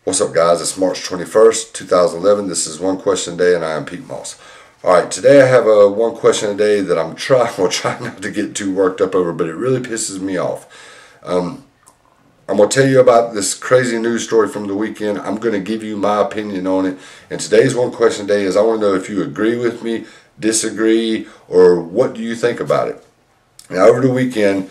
What's up, guys? It's March 21st, 2011. This is One Question a Day, and I am Pete Moss. Alright, today I have a one question a day that I'm trying not to get too worked up over, but it really pisses me off. I'm going to tell you about this crazy news story from the weekend. I'm going to give you my opinion on it. And today's one question a day is I want to know if you agree with me, disagree, or what do you think about it. Now, over the weekend,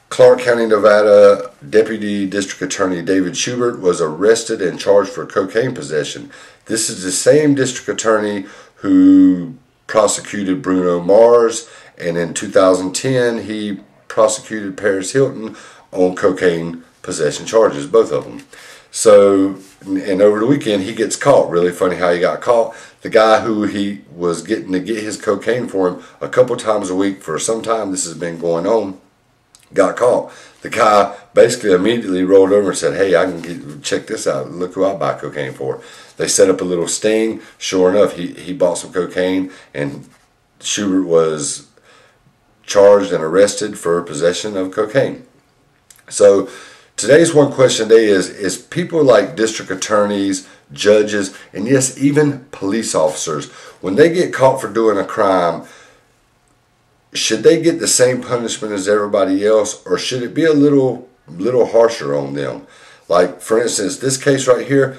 Clark County, Nevada Deputy District Attorney David Schubert was arrested and charged for cocaine possession. This is the same district attorney who prosecuted Bruno Mars, and in 2010 he prosecuted Hilton on cocaine possession charges, both of them. So, and over the weekend he gets caught. Really funny how he got caught. The guy who he was getting to get his cocaine for him a couple times a week for some time, this has been going on, got caught. The guy basically immediately rolled over and said, "Hey, check this out. Look who I buy cocaine for." They set up a little sting. Sure enough, he bought some cocaine, and Schubert was charged and arrested for possession of cocaine. So today's one question a day is people like district attorneys, judges, and yes, even police officers, when they get caught for doing a crime, should they get the same punishment as everybody else, or should it be a little harsher on them? Like, for instance, this case right here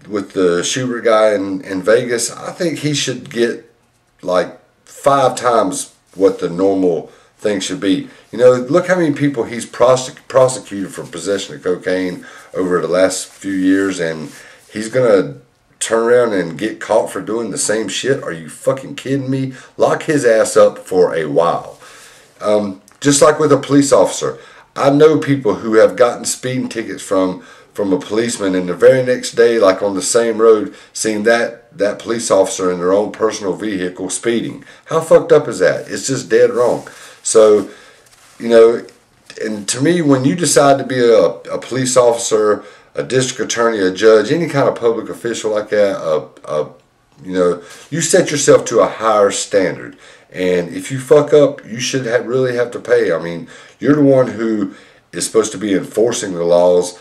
with the Schubert guy in Vegas, I think he should get like 5 times what the normal thing should be. You know, look how many people he's prosecuted for possession of cocaine over the last few years, and he's gonna turn around and get caught for doing the same shit? Are you fucking kidding me? Lock his ass up for a while. Just like with a police officer, I know people who have gotten speeding tickets from a policeman, and the very next day, like on the same road, seeing that police officer in their own personal vehicle speeding. How fucked up is that? It's just dead wrong. So, you know, and to me, when you decide to be a police officer, a district attorney, a judge, any kind of public official like that, you know, you set yourself to a higher standard. And if you fuck up, you should really have to pay. I mean, you're the one who is supposed to be enforcing the laws.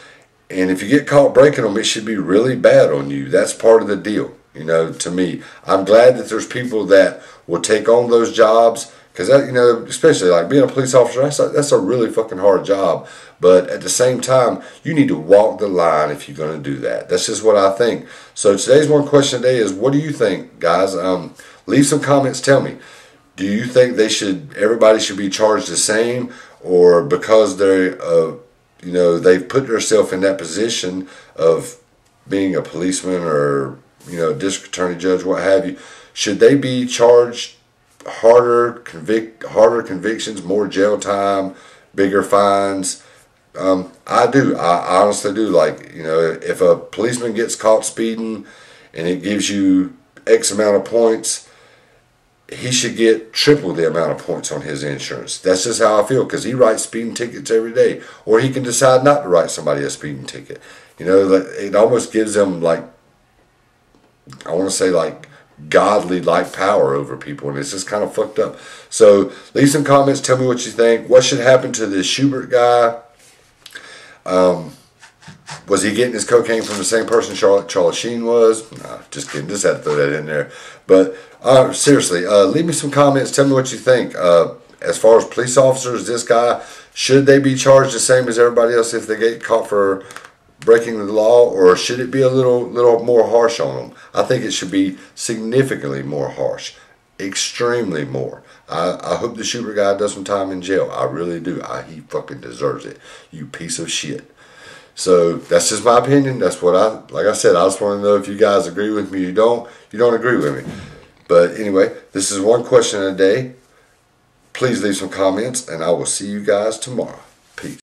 And if you get caught breaking them, it should be really bad on you. That's part of the deal, you know, to me. I'm glad that there's people that will take on those jobs. Because, you know, especially like being a police officer, that's a really fucking hard job. But at the same time, you need to walk the line if you're going to do that. That's just what I think. So today's one question a day is, what do you think, guys? Leave some comments. Tell me, do you think everybody should be charged the same, or because they're, you know, they've put themselves in that position of being a policeman or, you know, district attorney, judge, what have you, should they be charged harder convictions, more jail time, bigger fines? I do. I honestly do. Like, you know, if a policeman gets caught speeding and it gives you X amount of points, he should get triple the amount of points on his insurance. That's just how I feel, because he writes speeding tickets every day. Or he can decide not to write somebody a speeding ticket. You know, it almost gives them, like, I want to say, like, godly like power over people, and it's just kind of fucked up. So leave some comments, tell me what you think. What should happen to this Schubert guy? Was he getting his cocaine from the same person Charlie Sheen was? Nah, just kidding, just had to throw that in there. But seriously, leave me some comments, tell me what you think. As far as police officers, this guy, should they be charged the same as everybody else if they get caught for breaking the law, or should it be a little more harsh on them? I think it should be significantly more harsh, extremely more. I hope the Schubert guy does some time in jail. I really do. He fucking deserves it, you piece of shit. So that's just my opinion. That's what like I said, I just want to know if you guys agree with me. You don't agree with me. But anyway, this is one question a day. Please leave some comments, and I will see you guys tomorrow. Peace.